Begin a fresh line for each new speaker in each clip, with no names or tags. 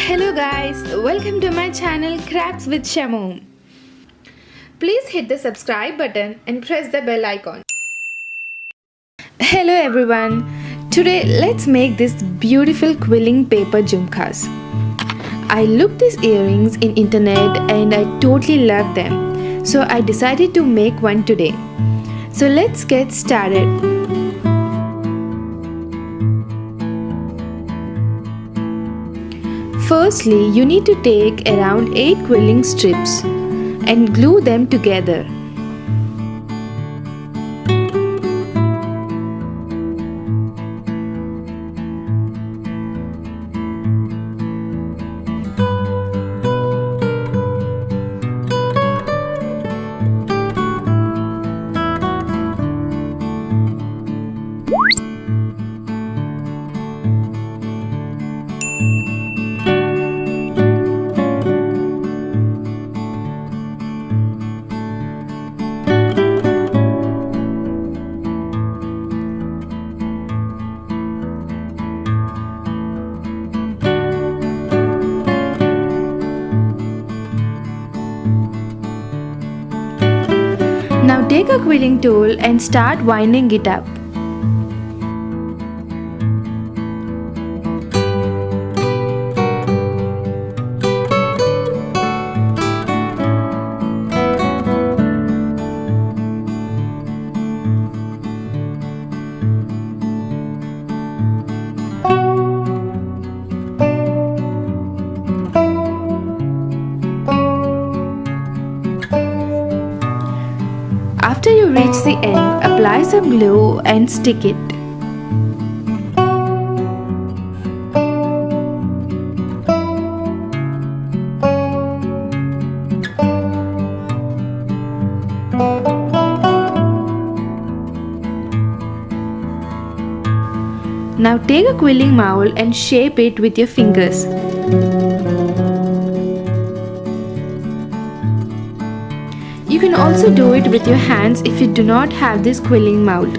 Hello guys, welcome to my channel Crafts with Shamu. Please hit the subscribe button and press the bell icon. Hello everyone, today let's make this beautiful quilling paper jhumkas. I looked these earrings in internet and I totally loved them. So I decided to make one today. So let's get started. Firstly, you need to take around 8 quilling strips and glue them together. Now take a quilling tool and start winding it up. After you reach the end, apply some glue and stick it. Now take a quilling mold and shape it with your fingers. You can also do it with your hands if you do not have this quilling mold.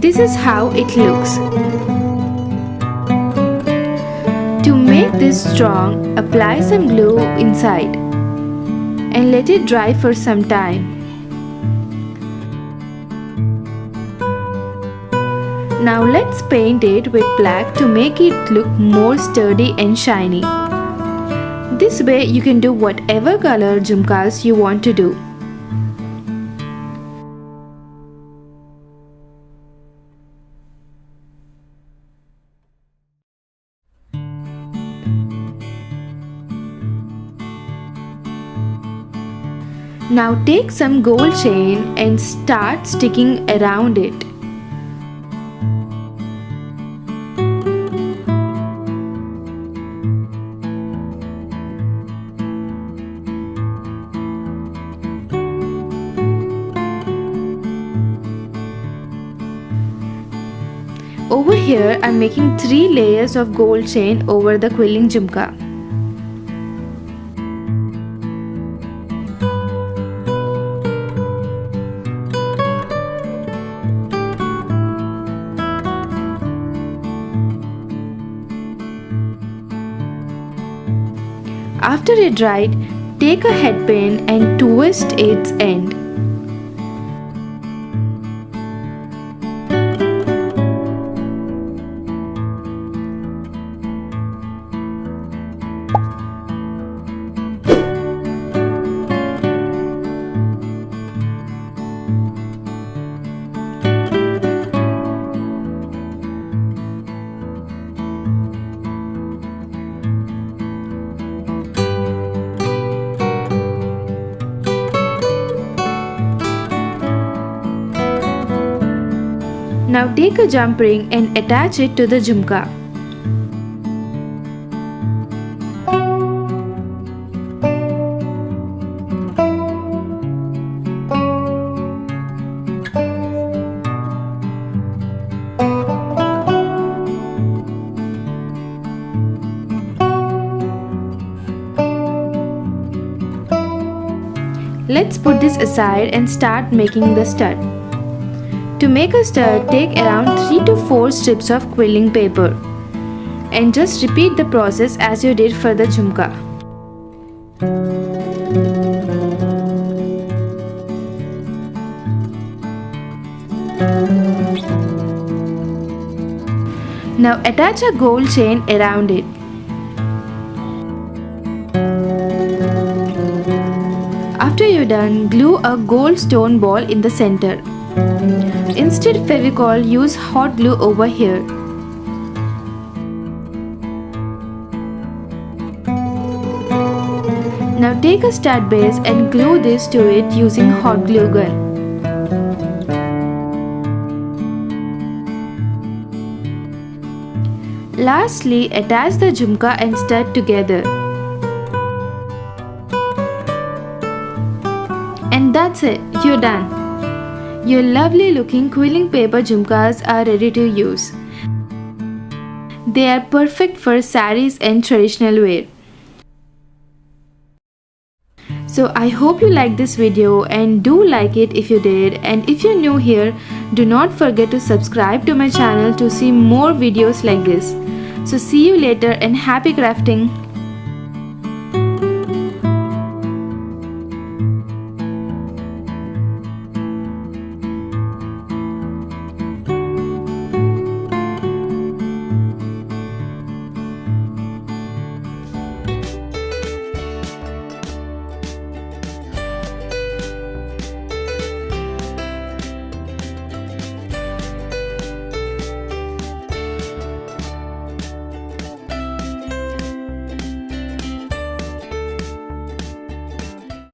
This is how it looks. To make this strong, apply some glue inside and let it dry for some time. Now let's paint it with black to make it look more sturdy and shiny. This way you can do whatever color jhumkas you want to do. Now take some gold chain and start sticking around it. Over here, I'm making 3 layers of gold chain over the quilling jhumka. After it dried, take a headband and twist its end. Now take a jump ring and attach it to the jhumka. Let's put this aside and start making the stud. To make a stud, take around 3 to 4 strips of quilling paper and just repeat the process as you did for the jhumka. Now attach a gold chain around it. After you're done, glue a gold stone ball in the center. Instead Fevicol, use hot glue over here. Now take a stud base and glue this to it using hot glue gun. Lastly, attach the jhumka and stud together. And that's it, you're done. Your lovely looking quilling paper jhumkas are ready to use. They are perfect for saris and traditional wear. So I hope you liked this video and do like it if you did, and if you're new here, do not forget to subscribe to my channel to see more videos like this. So see you later and happy crafting.